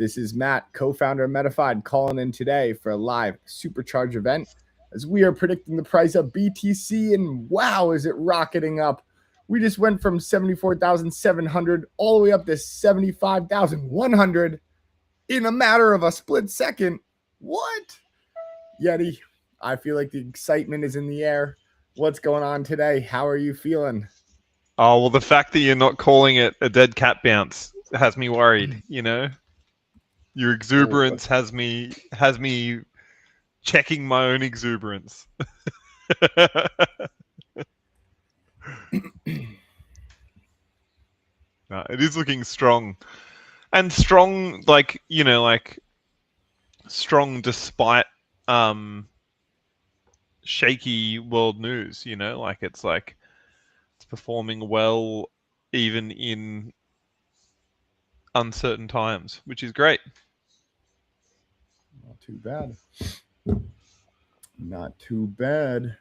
This is Matt, co-founder of Metafide, calling in today for a live supercharge event as we are predicting the price of BTC, and wow, is it rocketing up. We just went from 74,700 all the way up to 75,100 in a matter of a split second. What? Yeti, I feel like the excitement is in the air. What's going on today? How are you feeling? Oh, well, the fact that you're not calling it a dead cat bounce has me worried, you know? Your exuberance has me checking my own exuberance. No, it is looking strong. And strong, strong despite shaky world news, it's performing well even in uncertain times, which is great. Not too bad. Not too bad.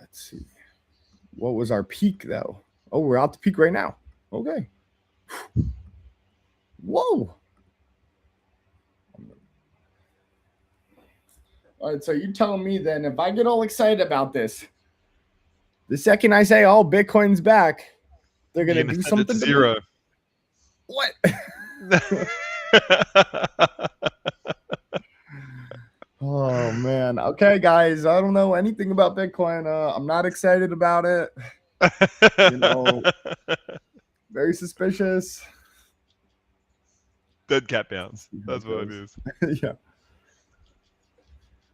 Let's see. What was our peak, though? Oh, we're out the peak right now. Okay. Whoa. All right, so you're telling me then if I get all excited about this, the second I say, oh, Bitcoin's back, they're going to do something to zero. Me? What? Oh, man. Okay, guys, I don't know anything about Bitcoin. I'm not excited about it. Very suspicious. Dead cat bounce. That's what it is. Yeah.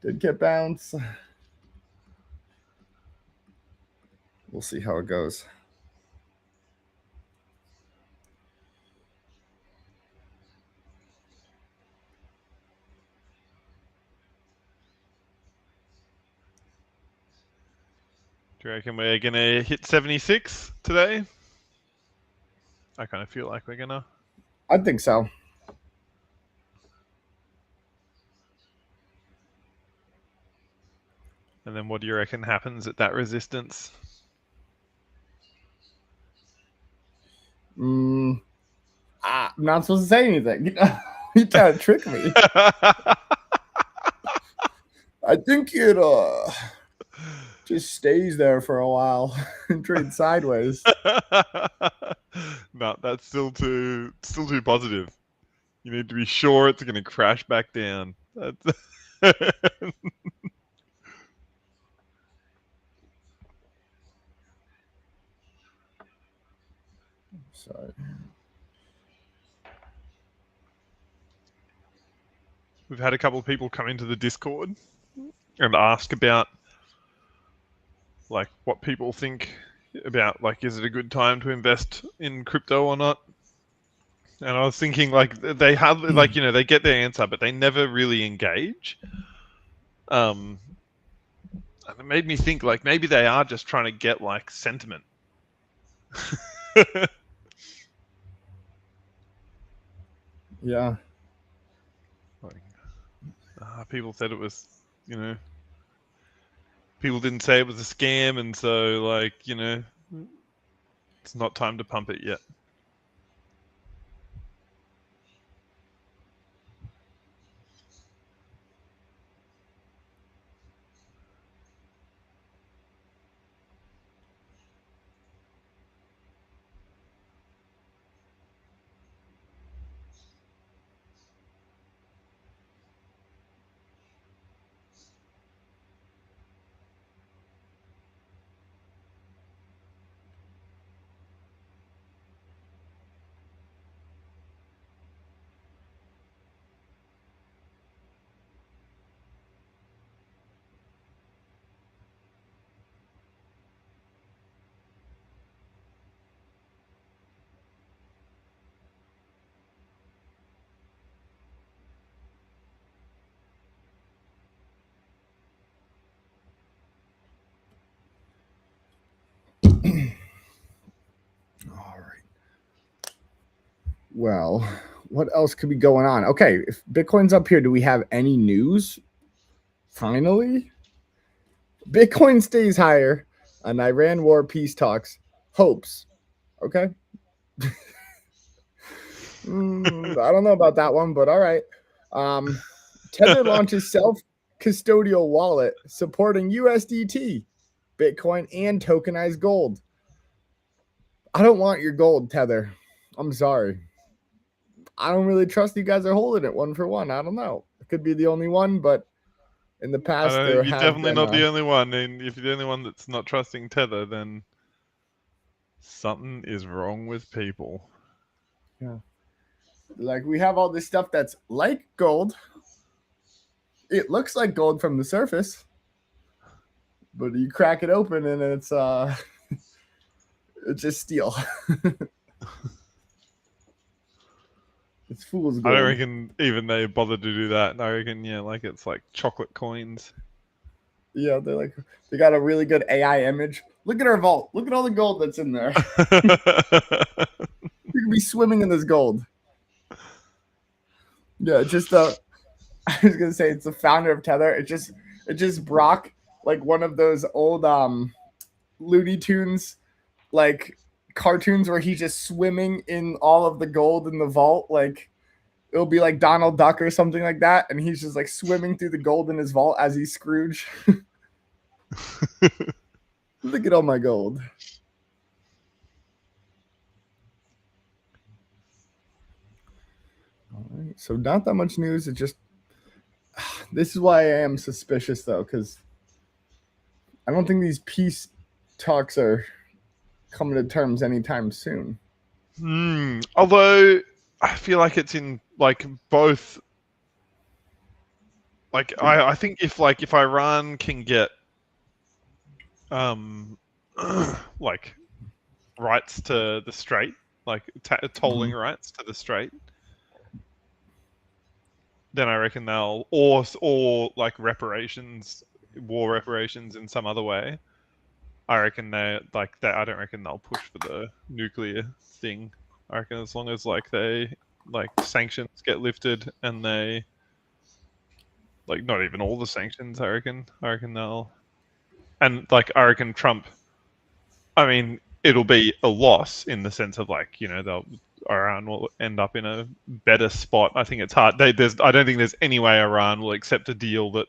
Dead cat bounce. We'll see how it goes. Do you reckon we're going to hit 76 today? I kind of feel like we're going to. I think so. And then what do you reckon happens at that resistance? I'm not supposed to say anything. You trying to trick me. I think it just stays there for a while and trades sideways. No, that's still too positive. You need to be sure it's going to crash back down. Sorry. We've had a couple of people come into the Discord and ask about what people think about is it a good time to invest in crypto or not? And I was thinking they have they get their answer, but they never really engage. And it made me think maybe they are just trying to get sentiment. Yeah. People said it was, people didn't say it was a scam, and so it's not time to pump it yet. All right. Well, what else could be going on? Okay, if Bitcoin's up here, do we have any news? Finally, Bitcoin stays higher on Iran war peace talks. Hopes. Okay. I don't know about that one, but all right. Tether launches self-custodial wallet supporting USDT, Bitcoin, and tokenized gold. I don't want your gold, Tether. I'm sorry. I don't really trust you guys are holding it one for one. I don't know. It could be the only one, but in the past there You're have definitely been, not the only one. And if you're the only one that's not trusting Tether, then something is wrong with people. Yeah. Like we have all this stuff that's like gold. It looks like gold from the surface, but you crack it open and it's it's just steel. It's fool's gold. I don't reckon even they bother to do that. I reckon, like it's like chocolate coins. Yeah, they got a really good AI image. Look at our vault. Look at all the gold that's in there. You could be swimming in this gold. Yeah, just I was gonna say it's the founder of Tether. It's just Brock, like one of those old Looney Tunes like cartoons where he's just swimming in all of the gold in the vault. Like it'll be like Donald Duck or something like that, and he's just like swimming through the gold in his vault as he's Scrooge. Look at all my gold. All right, so not that much news. It just this is why I am suspicious though, because I don't think these peace talks are coming to terms anytime soon. Although I feel like it's in like both. Like I think if Iran can get like rights to the strait, like tolling rights to the strait, then I reckon they'll or like reparations, war reparations in some other way. I reckon they like that. I don't reckon they'll push for the nuclear thing. I reckon as long as like they like sanctions get lifted and they like not even all the sanctions. I reckon they'll and like I reckon Trump. I mean, it'll be a loss in the sense of like they'll Iran will end up in a better spot. I think it's hard. I don't think there's any way Iran will accept a deal that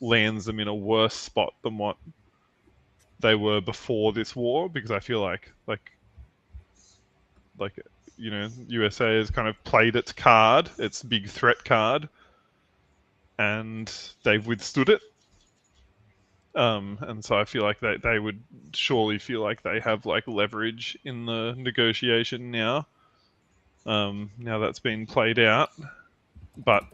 lands them in a worse spot than what they were before this war, because I feel like USA has kind of played its card, its big threat card, and they've withstood it. And so I feel like they would surely feel like they have like leverage in the negotiation now. Now that's been played out, but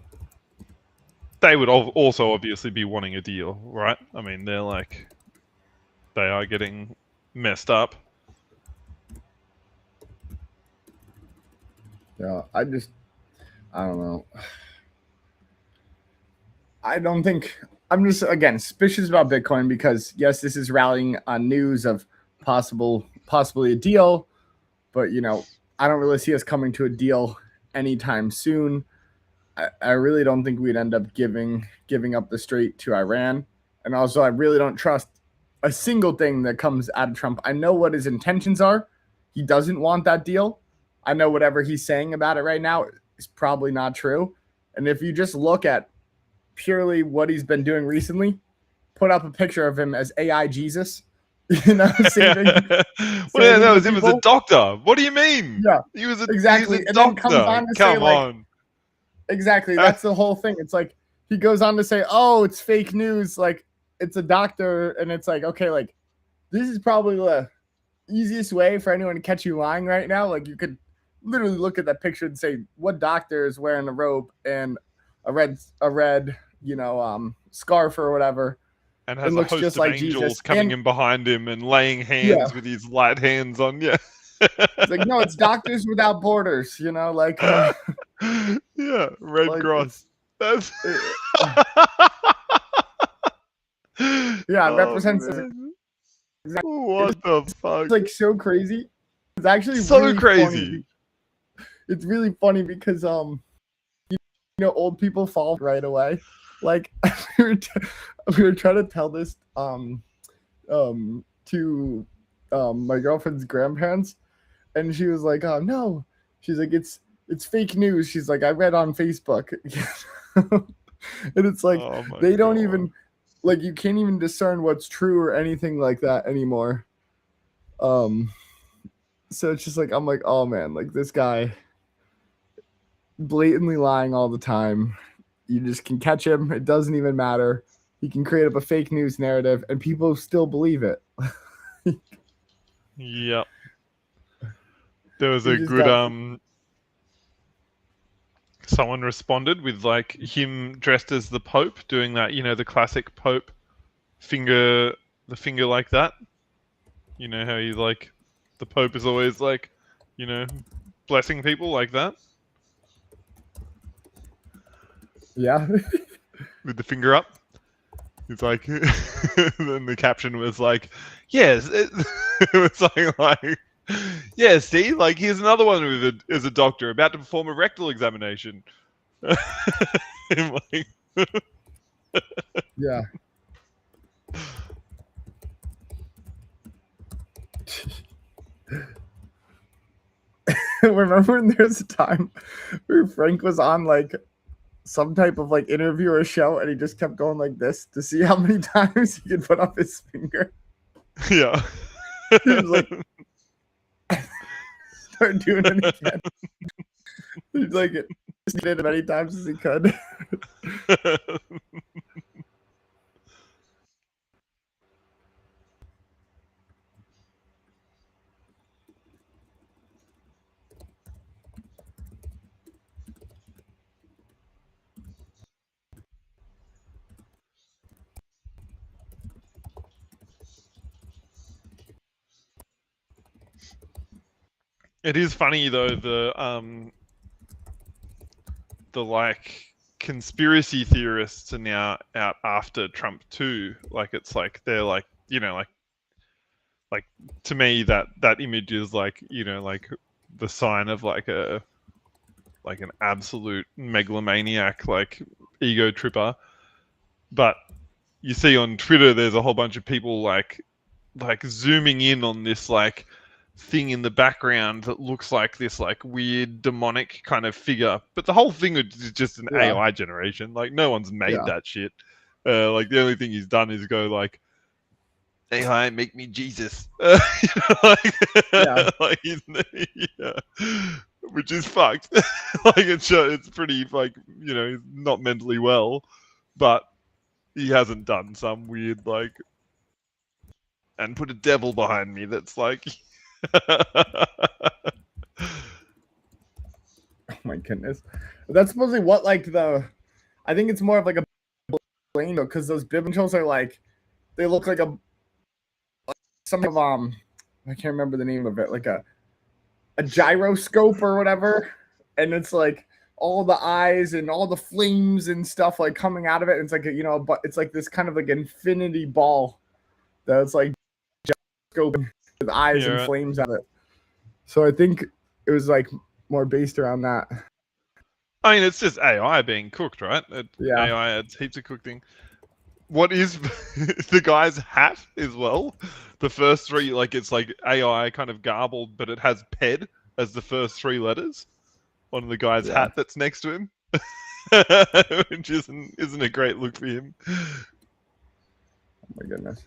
they would also obviously be wanting a deal, right? I mean, they are getting messed up. Yeah, I don't know. I'm just again suspicious about Bitcoin because yes, this is rallying on news of possibly a deal, but I don't really see us coming to a deal anytime soon. I really don't think we'd end up giving up the strait to Iran, and also I really don't trust a single thing that comes out of Trump. I know what his intentions are. He doesn't want that deal. I know whatever he's saying about it right now is probably not true. And if you just look at purely what he's been doing recently, put up a picture of him as AI Jesus, saving. Well, that was him as a doctor. What do you mean? Yeah, he was a exactly. He was a doctor. Then comes on to say, like, exactly. That's the whole thing. It's like he goes on to say, "Oh, it's fake news. Like it's a doctor," and it's like, okay, like this is probably the easiest way for anyone to catch you lying right now. Like you could literally look at that picture and say, "What doctor is wearing a robe and a red scarf or whatever?" And has a host just of like angels Jesus. Coming in behind him and laying hands with his light hands on you. It's like, no, it's Doctors Without Borders, like yeah, Red like Cross. That's yeah, it represents exactly. What the fuck? It's like so crazy. It's actually so really crazy. Funny. It's really funny because old people fall right away. Like we were trying to tell this to my girlfriend's grandparents, and she was like, "Oh no," she's like, it's fake news. She's like, I read on Facebook. And it's like, Oh my they don't God. even, like, you can't even discern what's true or anything like that anymore. So it's just like, I'm like, oh man, like this guy blatantly lying all the time. You just can catch him. It doesn't even matter. He can create up a fake news narrative and people still believe it. Yep. There was He a just good got someone responded with like him dressed as the Pope doing that, the classic Pope finger, the finger like that. You know how you like the Pope is always like, blessing people like that yeah. with the finger up. It's like, then the caption was like, yes, it was like, yeah, see, like here's another one as a doctor about to perform a rectal examination. Like, Yeah. Remember when there was a time where Frank was on like some type of like interview or show and he just kept going like this to see how many times he could put up his finger? yeah. He was like, start doing it again. He's like, just did it as many times as he could. It is funny though, the like conspiracy theorists are now out after Trump too. Like it's like they're like, like to me that image is like, like the sign of like an absolute megalomaniac, like ego tripper. But you see on Twitter there's a whole bunch of people like zooming in on this like thing in the background that looks like this like weird demonic kind of figure, but the whole thing is just an Yeah. AI generation. Like no one's made Yeah. that shit. Like the only thing he's done is go like, AI, make me Jesus. Like, Yeah. like yeah, which is fucked. Like it's pretty like, he's not mentally well, but he hasn't done some weird like and put a devil behind me that's like Oh my goodness. That's supposedly what like I think it's more of like a blame though, because those bib controls are like, they look like some of I can't remember the name of it, like a gyroscope or whatever, and it's like all the eyes and all the flames and stuff like coming out of it. And it's like but it's like this kind of like infinity ball that's like gyroscope with eyes and right. flames out of it. So I think it was like more based around that. I mean, it's just AI being cooked, right? Yeah. AI adds heaps of cooked thing. What is the guy's hat as well? The first three, like it's like AI kind of garbled, but it has PED as the first three letters on the guy's hat that's next to him, which isn't a great look for him. Oh my goodness.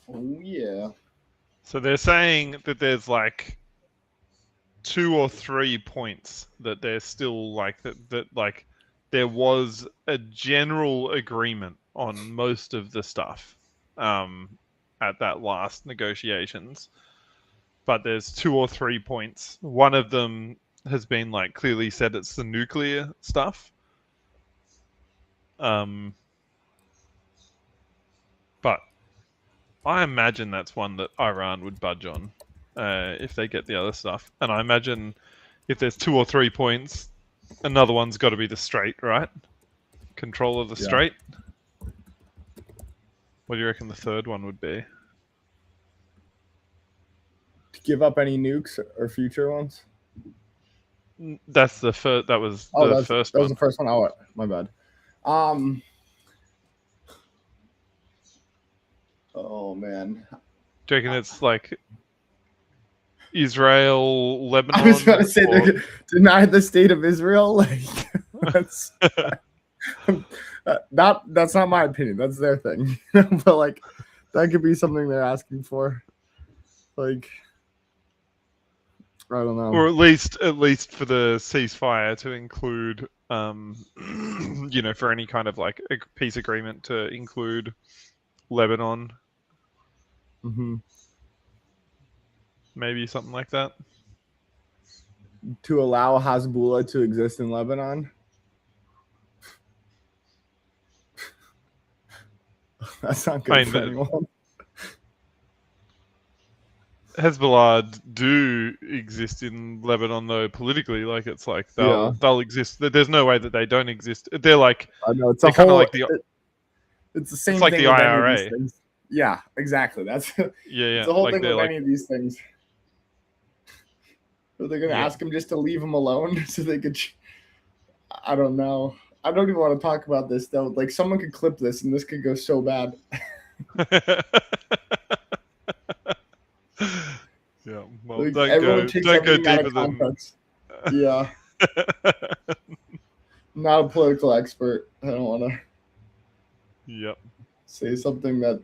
Oh yeah. So they're saying that there's like 2 or 3 points that they're still like that like there was a general agreement on most of the stuff at that last negotiations, but there's 2 or 3 points. One of them has been like clearly said it's the nuclear stuff. But I imagine that's one that Iran would budge on if they get the other stuff. And I imagine if there's 2 or 3 points, another one's got to be the Strait, right? Control of the Yeah. Strait. What do you reckon the third one would be? To give up any nukes or future ones. That's the first. That was Oh, the first that was one. the first one. Oh, my bad. Oh man. Do you reckon it's like Israel, Lebanon? I was about to say they're gonna deny the state of Israel. Like that's that's not my opinion. That's their thing. But like that could be something they're asking for. Like I don't know. Or at least for the ceasefire to include, for any kind of like a peace agreement to include Lebanon. Mm-hmm. Maybe something like that. To allow Hezbollah to exist in Lebanon. That's not good for anyone. Hezbollah do exist in Lebanon, though, politically. Like, it's like they'll exist. There's no way that they don't exist. They're like, I know it's a whole. Like it's the same. It's like thing the with IRA. Any of these things. Yeah, exactly. That's yeah. The whole like thing with any of these things. So they're gonna ask them just to leave them alone, so they could. I don't know. I don't even want to talk about this though. Like someone could clip this, and this could go so bad. Yeah, well, like, don't go deeper than. Yeah. Not a political expert. I don't want to. Yep. Say something that,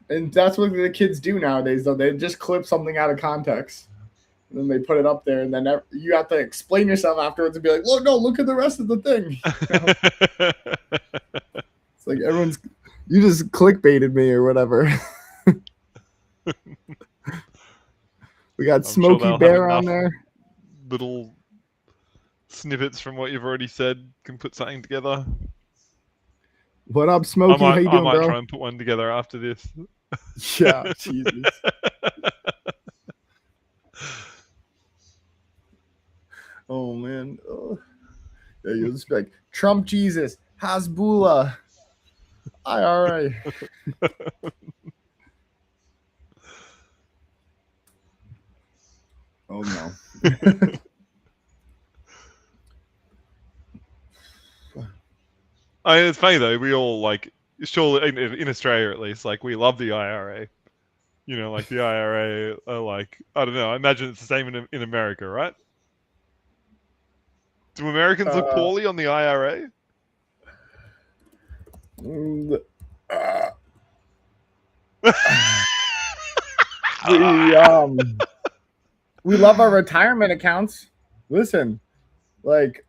and that's what the kids do nowadays. Though they just clip something out of context, and then they put it up there, and then you have to explain yourself afterwards and be like, "Look, no, look at the rest of the thing." It's like you just clickbaited me or whatever. We got Smokey Bear on there. Little snippets from what you've already said can put something together. What up, Smokey? How you doing, I might bro? try and put one together after this. Yeah, Jesus. Oh man. Oh. Yeah, you'll just be like Trump, Jesus, Hezbollah, IRA. Oh no. It's funny though. We all like, surely in Australia at least, like we love the IRA. You know, like the IRA. Like I don't know. I imagine it's the same in America, right? Do Americans look poorly on the IRA? We love our retirement accounts. Listen, like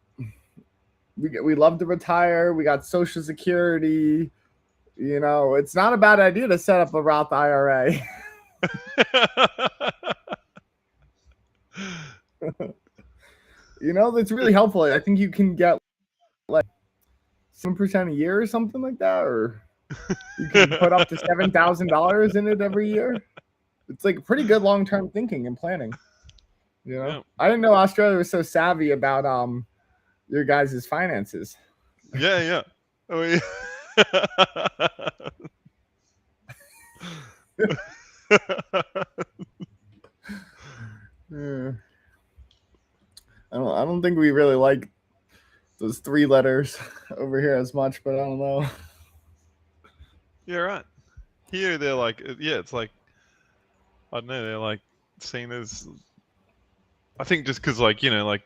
we love to retire. We got Social Security. You know, it's not a bad idea to set up a Roth IRA. You know, that's really helpful. I think you can get like 7% a year or something like that, or you can put up to $7,000 in it every year. It's like pretty good long-term thinking and planning. You know, yeah. I didn't know Australia was so savvy about your guys' finances. Yeah. Oh, yeah. Yeah. I don't think we really like those 3 letters over here as much, but I don't know. Yeah, right. Here they're like, yeah, it's like, I don't know, they're like seen as, I think just because like, you know, like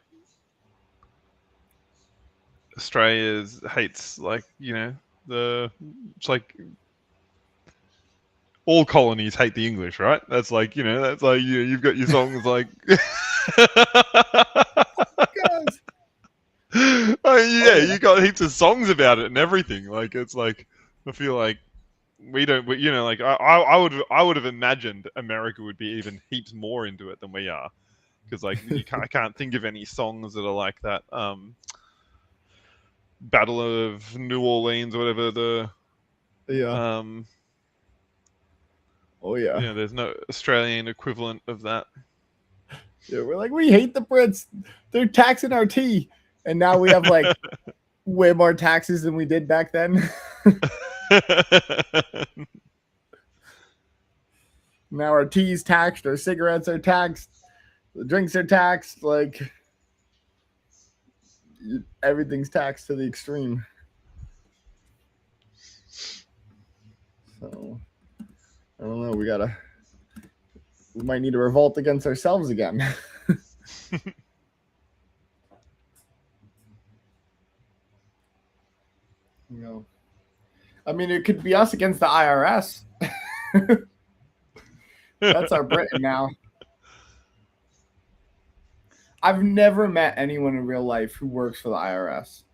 Australia hates like, you know, it's like all colonies hate the English, right? That's like, that's like you've got your songs like. Guys. Yeah, you got heaps of songs about it and everything. Like it's like I feel like we don't, like I would have imagined America would be even heaps more into it than we are, because like I can't think of any songs that are like that. Battle of New Orleans, or whatever the Yeah. Oh yeah. there's no Australian equivalent of that. Yeah, we're like, we hate the Brits. They're taxing our tea. And now we have like way more taxes than we did back then. Now our tea's taxed, our cigarettes are taxed, the drinks are taxed, like everything's taxed to the extreme. So I don't know, we might need to revolt against ourselves again. I mean, it could be us against the IRS. That's our Britain now. I've never met anyone in real life who works for the IRS.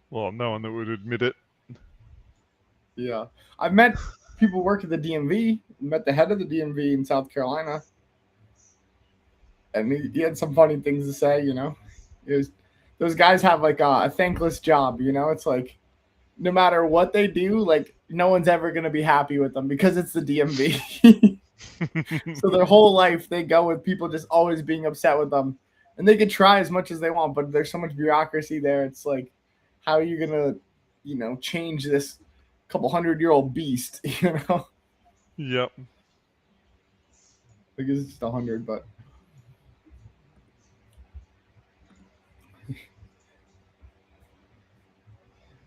Well, no one that would admit it. Yeah. I've met people work at the DMV. Met the head of the DMV in South Carolina. And he had some funny things to say, those guys have like a thankless job, It's like no matter what they do, like no one's ever going to be happy with them because it's the DMV. So their whole life they go with people just always being upset with them. And they could try as much as they want, but there's so much bureaucracy there. It's like, how are you going to, change this couple 100-year-old beast, Yep. I guess it's just 100, but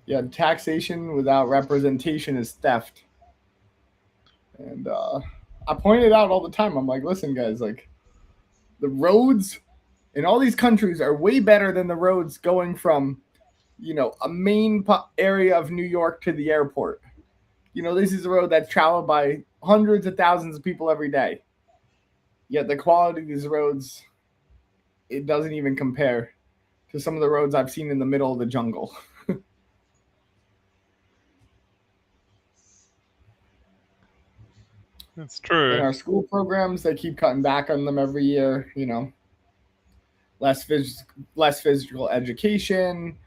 yeah, taxation without representation is theft. And I point it out all the time. I'm like, listen, guys, like the roads in all these countries are way better than the roads going from, a main area of New York to the airport. This is a road that's traveled by hundreds of thousands of people every day. Yet the quality of these roads, it doesn't even compare to some of the roads I've seen in the middle of the jungle. That's true. In our school programs, they keep cutting back on them every year. Less physical education.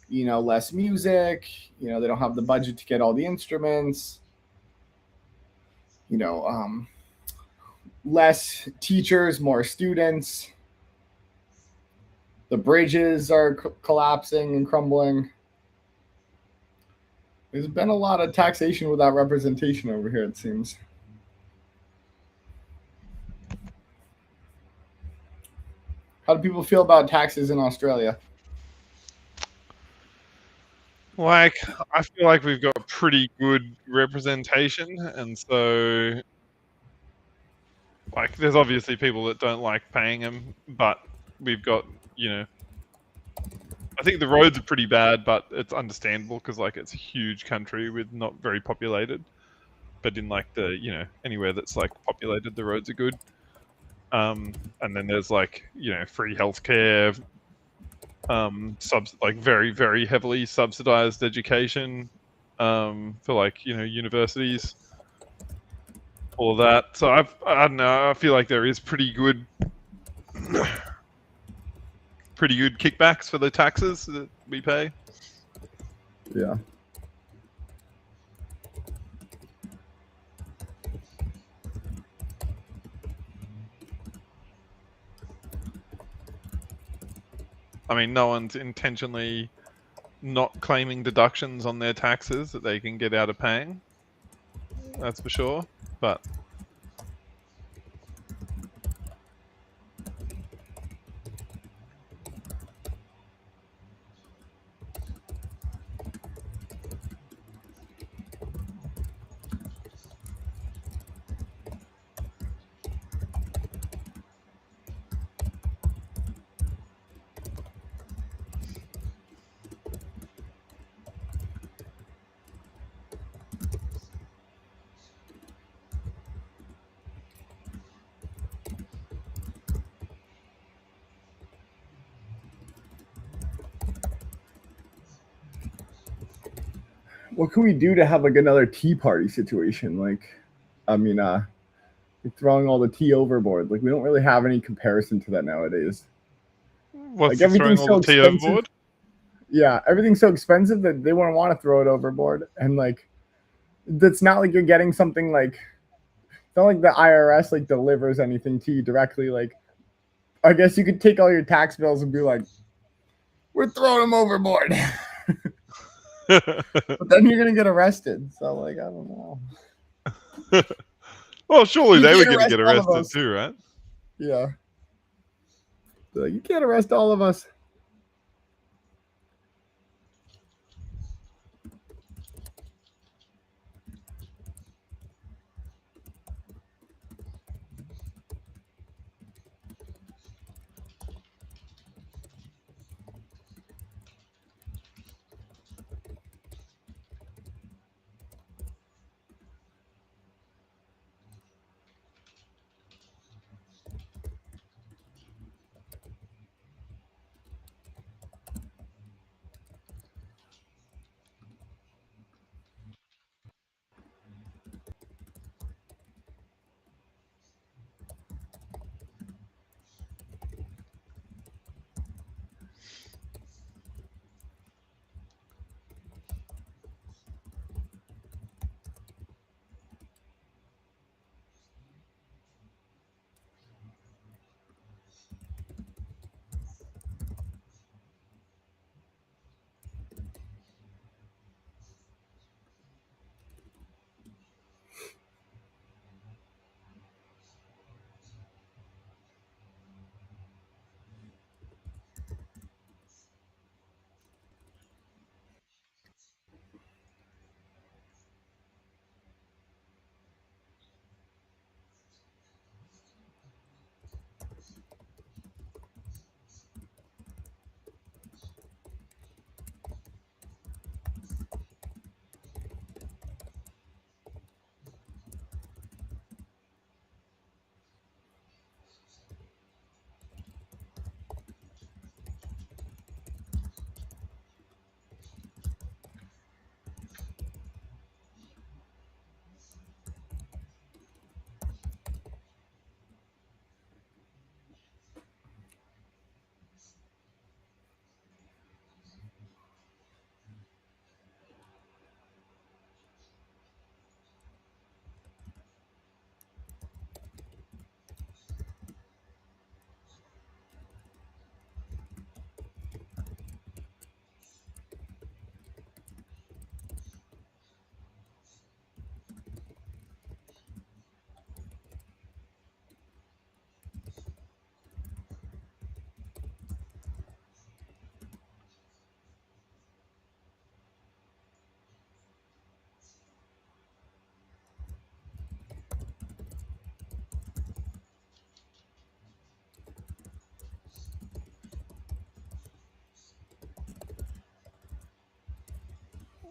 Less music. They don't have the budget to get all the instruments. Less teachers, more students. The bridges are collapsing and crumbling. There's been a lot of taxation without representation over here, it seems. How do people feel about taxes in Australia? Like, I feel like we've got pretty good representation, and so, like, there's obviously people that don't like paying them, but we've got, I think the roads are pretty bad, but it's understandable because, like, it's a huge country with not very populated. But in, like, the, anywhere that's, like, populated, the roads are good. And then there's, like, free healthcare, like very, very heavily subsidized education, for like, universities, all of that. So I don't know, I feel like there is pretty good kickbacks for the taxes that we pay. Yeah. I mean, no one's intentionally not claiming deductions on their taxes that they can get out of paying. That's for sure. But what can we do to have like another tea party situation? Like, I mean, throwing all the tea overboard. Like, we don't really have any comparison to that nowadays. What's Like, throwing everything's all so the tea expensive. overboard? Yeah, everything's so expensive that they wouldn't want to throw it overboard. And like, it's not like you're getting something like, it's not like the IRS like delivers anything to you directly. Like, I guess you could take all your tax bills and be like, we're throwing them overboard. But then you're gonna get arrested. So like, I don't know. Well, surely You they were can't going to arrest get all of arrested us. too, right? Yeah. Like, you can't arrest all of us.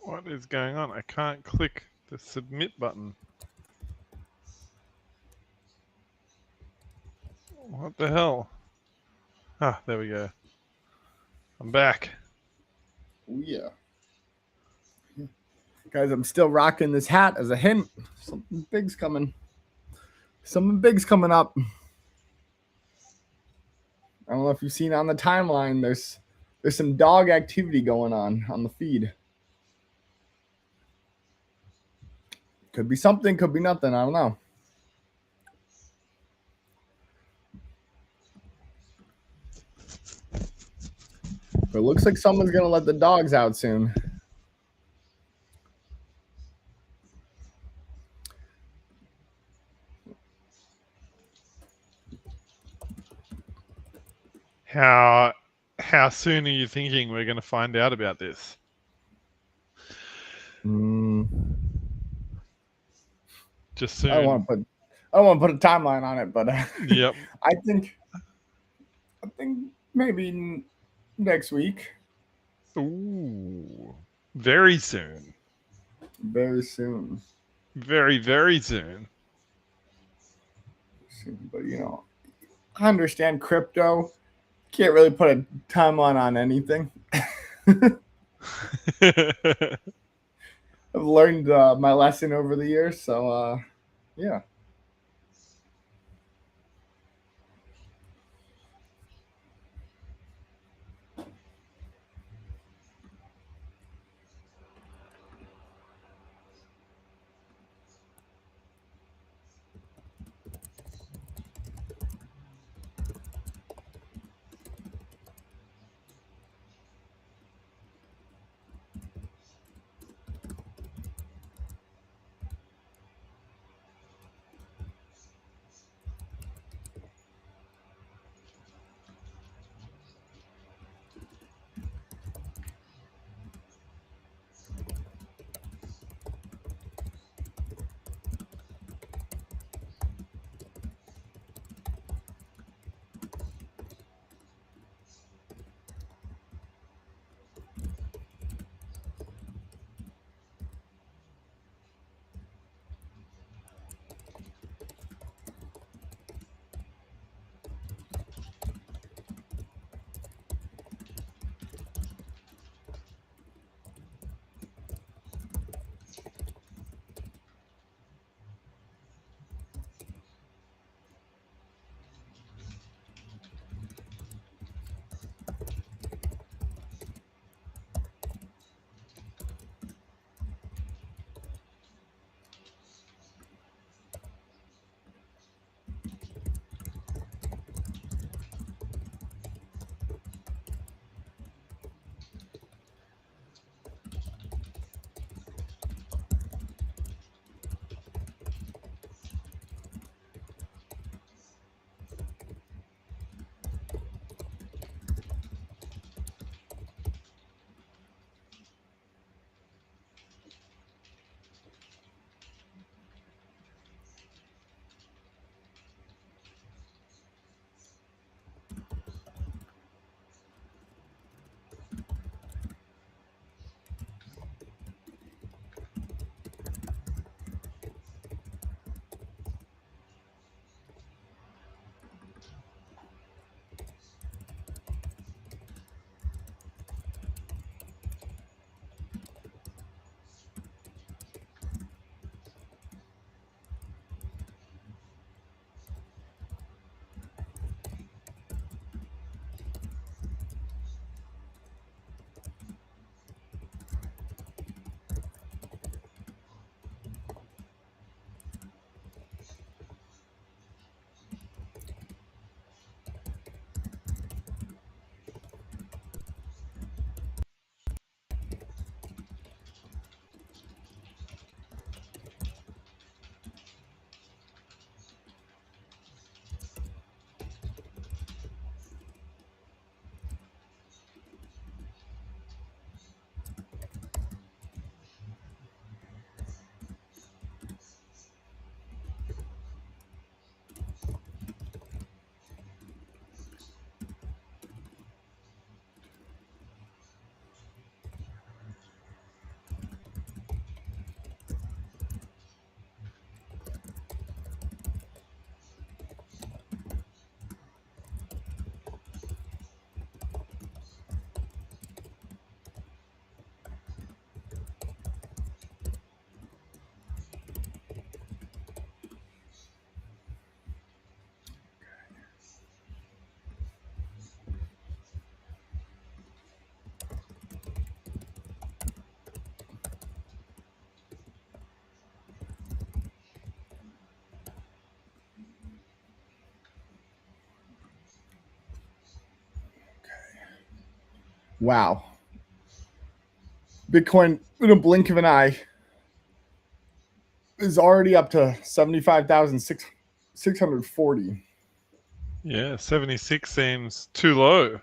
What is going on? I can't click the submit button. What the hell? Ah, there we go. I'm back. Oh, yeah. Guys, I'm still rocking this hat as a hint. Something big's coming. Something big's coming up. I don't know if you've seen on the timeline, there's some dog activity going on the feed. Could be something, could be nothing. I don't know. But it looks like someone's going to let the dogs out soon. How soon are you thinking we're going to find out about this? Just soon. I don't want to put a timeline on it, but Yep. I think maybe next week. Ooh, very soon. Very soon. Very, very soon. But you know, I understand crypto. Can't really put a timeline on anything. I've learned my lesson over the years. So yeah. Wow. Bitcoin, in a blink of an eye, is already up to 75,640. Yeah, 76 seems too low.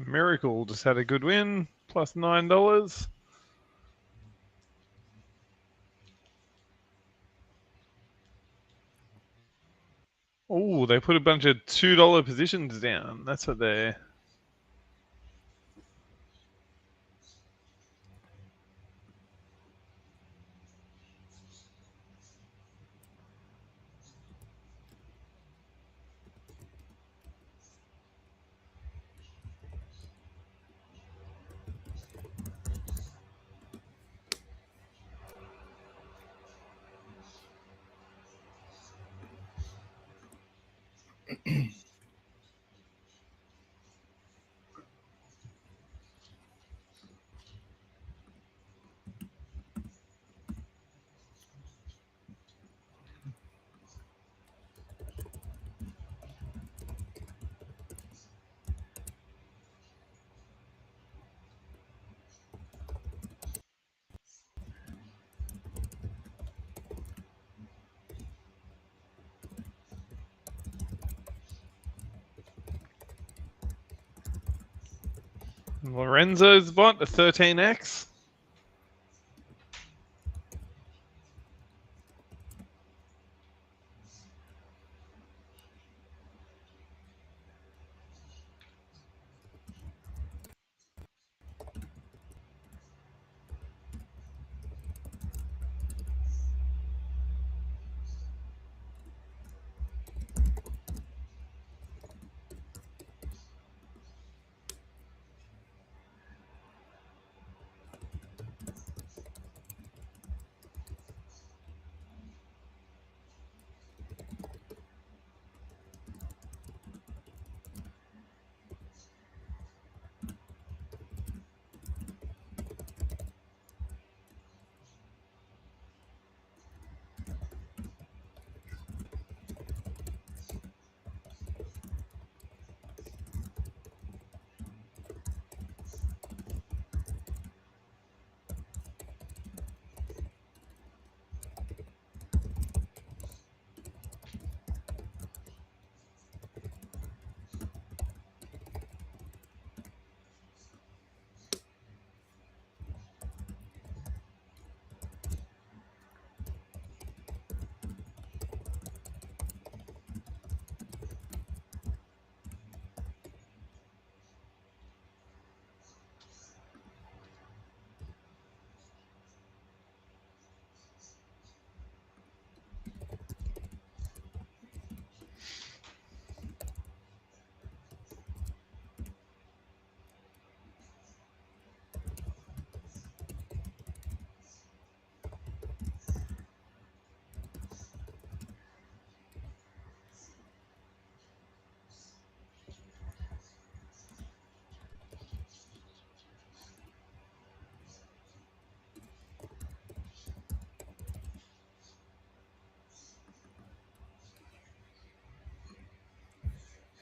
Miracle just had a good win, plus $9. Oh, they put a bunch of $2 positions down. That's what they're... Lorenzo's bought a 13x.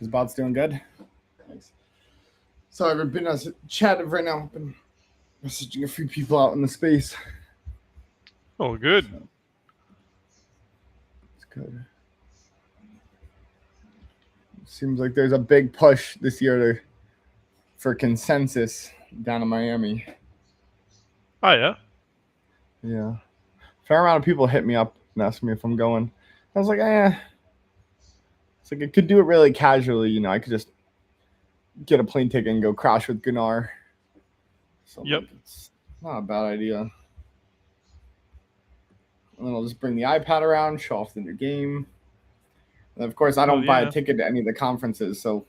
His bot's doing good. Thanks. So I've been chatting right now. I've been messaging a few people out in the space. Oh, good. So, it's good. Seems like there's a big push this year for consensus down in Miami. Oh yeah. Yeah. Fair amount of people hit me up and ask me if I'm going. I was like, It's like I could do it really casually, you know. I could just get a plane ticket and go crash with Gunnar. So Yep. like, it's not a bad idea. And then I'll just bring the iPad around, show off the new game. And of course, I don't buy a ticket to any of the conferences, so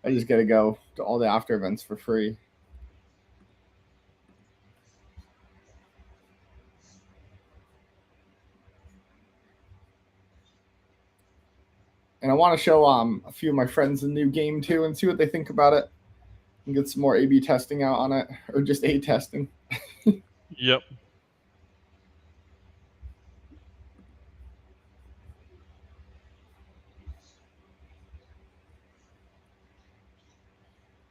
I just get to go to all the after events for free. And I want to show a few of my friends the new game too and see what they think about it and get some more A/B testing out on it, or just A testing. Yep.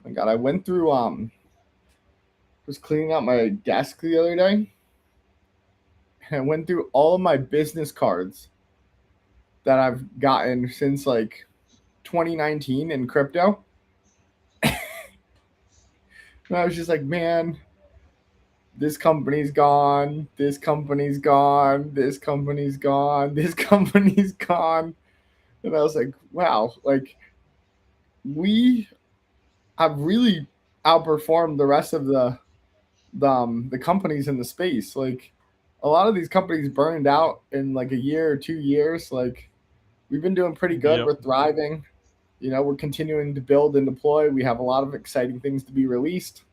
My God, I went through was cleaning out my desk the other day, and I went through all of my business cards that I've gotten since like 2019 in crypto. And I was just like, man, this company's gone, this company's gone, this company's gone, this company's gone. And I was like, wow, like we have really outperformed the rest of the companies in the space. Like a lot of these companies burned out in like a year or 2 years. Like we've been doing pretty good. Yep. We're thriving. You know, we're continuing to build and deploy. We have a lot of exciting things to be released.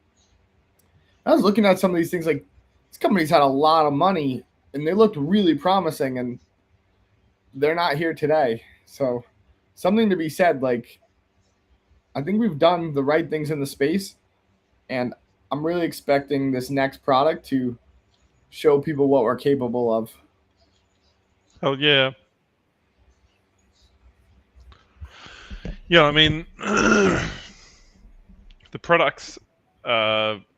I was looking at some of these things, like these companies had a lot of money and they looked really promising, and they're not here today. So something to be said, like I think we've done the right things in the space, and I'm really expecting this next product to show people what we're capable of. Hell yeah. Yeah, I mean, the product's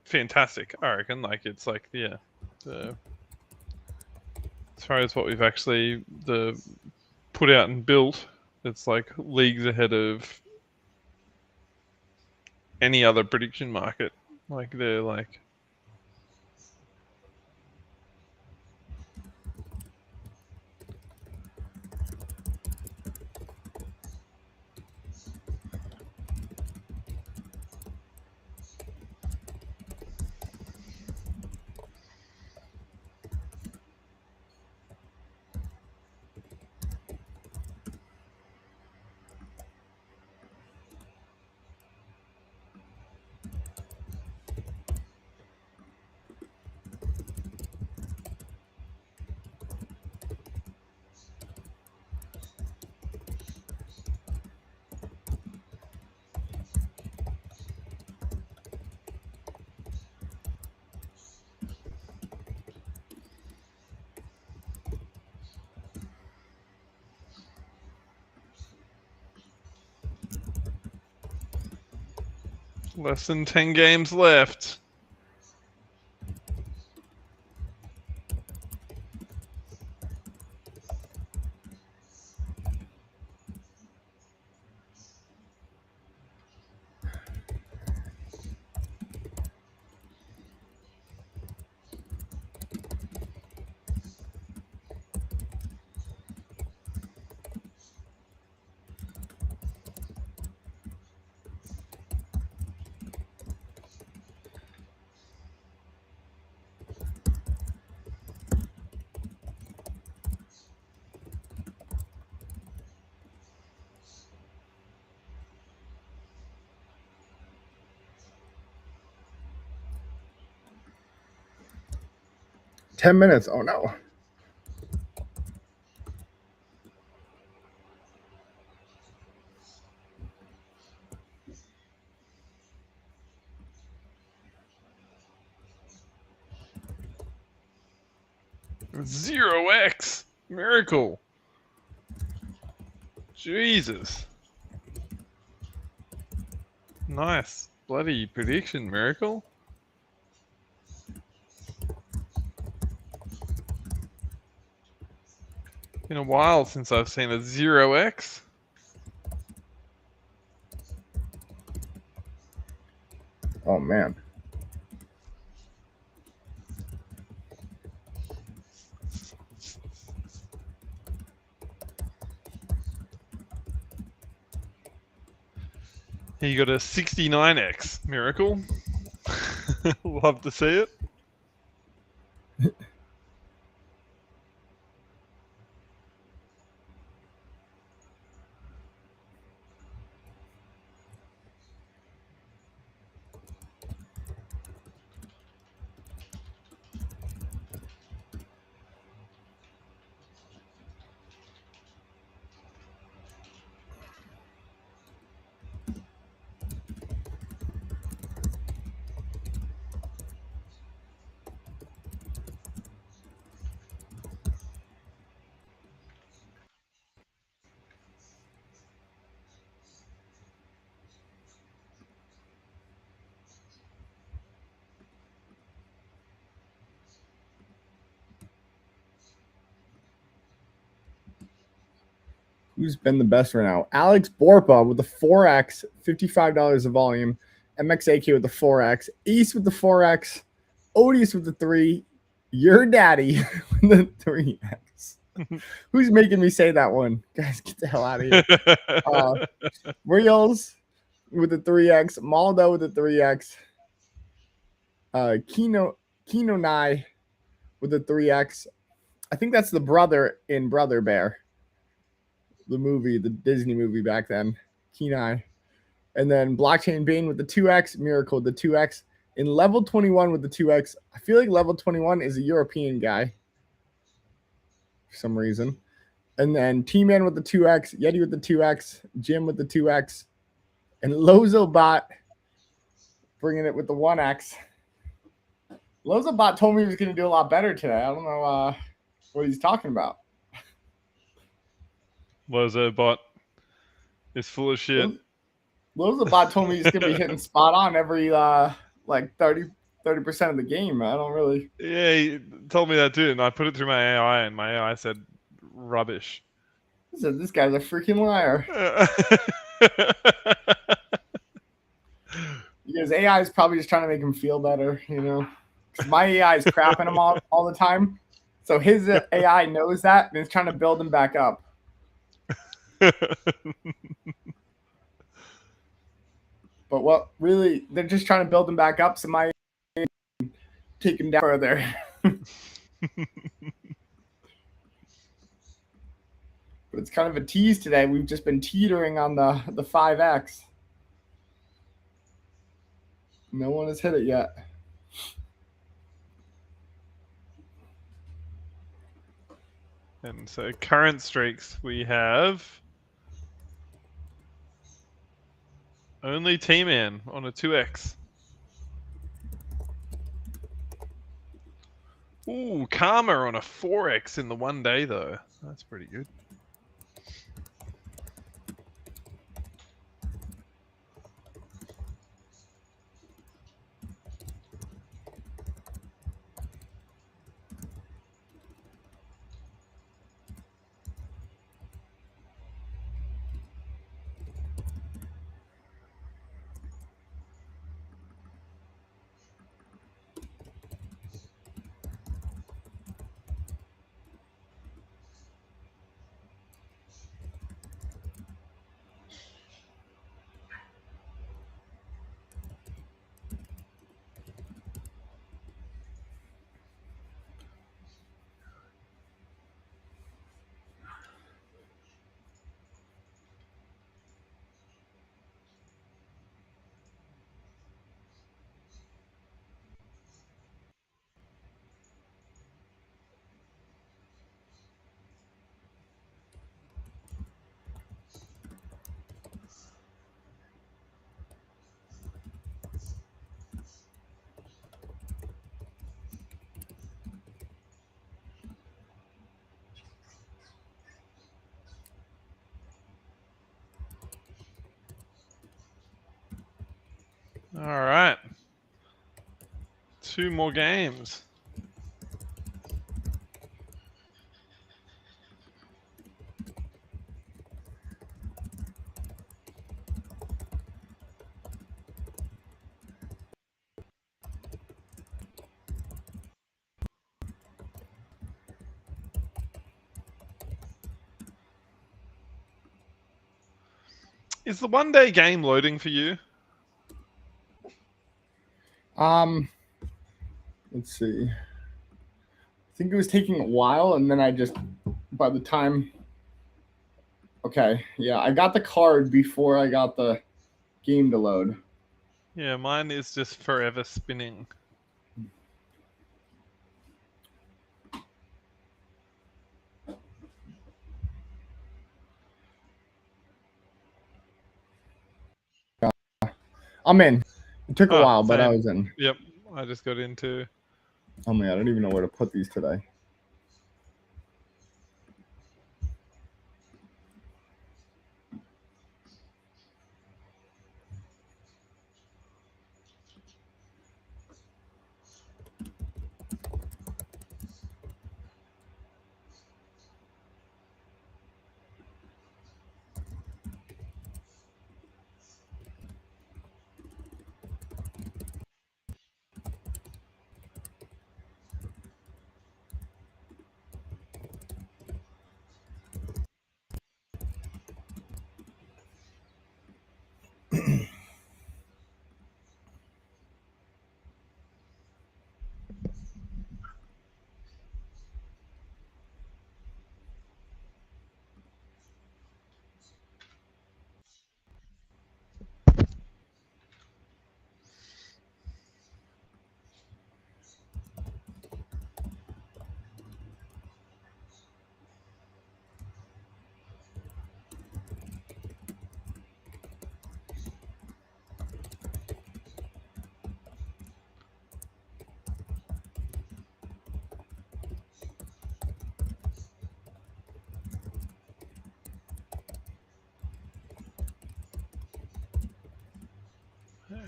fantastic, I reckon. Like, it's like, yeah, as far as what we've actually put out and built, it's like leagues ahead of any other prediction market. Like, they're like... Less than 10 games left. Ten minutes. Oh no. Zero X miracle. Jesus. Nice bloody prediction, miracle. Been a while since I've seen a 0x. Oh man. He got a 69x miracle. Love to see it. Who's been the best right now? Alex Borpa with the 4X, $55 of volume. MXAK with the 4X. East with the 4X. Odious with the 3. Your daddy with the 3X. Who's making me say that one? Guys, get the hell out of here. Reels with the 3X. Maldo with the 3X. Kino Nai with the 3X. I think that's the brother in Brother Bear. The movie, the Disney movie back then, Kenai. And then Blockchain Bane with the 2X, Miracle with the 2X. In level 21 with the 2X, I feel like level 21 is a European guy for some reason. And then T-Man with the 2X, Yeti with the 2X, Jim with the 2X, and Lozobot bringing it with the 1X. Lozobot told me he was going to do a lot better today. I don't know what he's talking about. Lozobot is full of shit. Lozobot told me he's going to be hitting spot on every like 30% of the game. I don't really. Yeah, he told me that too, and I put it through my AI, and my AI said rubbish. He said, this guy's a freaking liar. Because AI is probably just trying to make him feel better, you know. Because my AI is crapping him all the time. So his AI knows that, and is trying to build him back up. But what really, they're just trying to build him back up, so my take him down further. But it's kind of a tease today. We've just been teetering on the 5X. No one has hit it yet. And so current streaks we have only T-Man on a 2X. Ooh, Karma on a 4X in the one day though. That's pretty good. All right. 2 more games. Is the 1 day game loading for you? Let's see. I think it was taking a while, and then I just, by the time, okay, yeah, I got the card before I got the game to load. Yeah, mine is just forever spinning. I'm in. It took a Oh, while, but I same. was in. Yep, I just got into. Oh man, I don't even know where to put these today.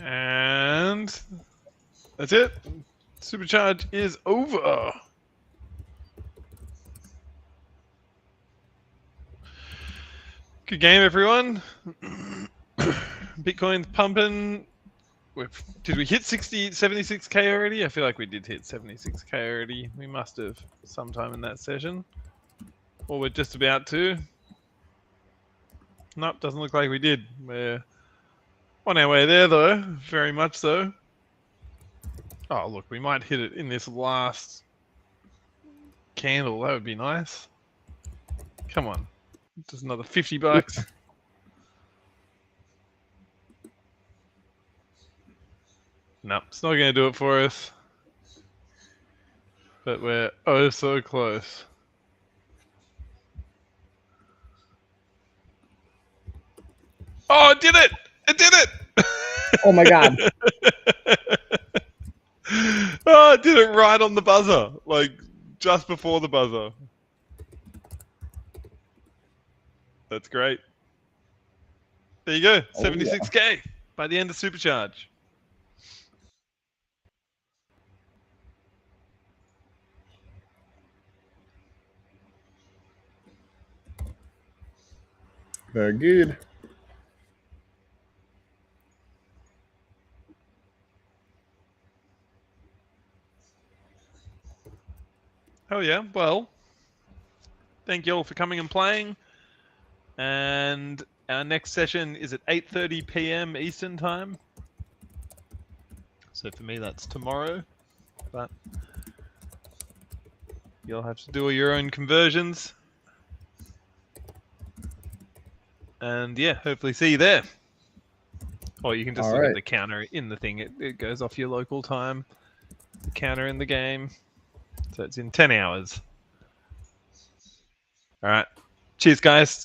And that's it. Supercharge is over. Good game, everyone. Bitcoin's pumping. Did we hit 76k already? I feel like we did hit 76k already. We must have sometime in that session. Or we're just about to. Nope, doesn't look like we did. We're on our way there, though. Very much so. Oh, look, we might hit it in this last candle. That would be nice. Come on. Just another 50 bucks. No, it's not going to do it for us. But we're oh so close. Oh, it did it! It did it! Oh my god. Oh, it did it right on the buzzer. Like, just before the buzzer. That's great. There you go. Oh, 76k by the end of Supercharge. Very good. Oh yeah, well, thank you all for coming and playing. And our next session is at 8:30 p.m. Eastern Time. So for me, that's tomorrow. But you'll have to do all your own conversions. And yeah, hopefully see you there. Or you can just look at the counter in the thing. It goes off your local time. The counter in the game. So it's in 10 hours. All right. Cheers, guys.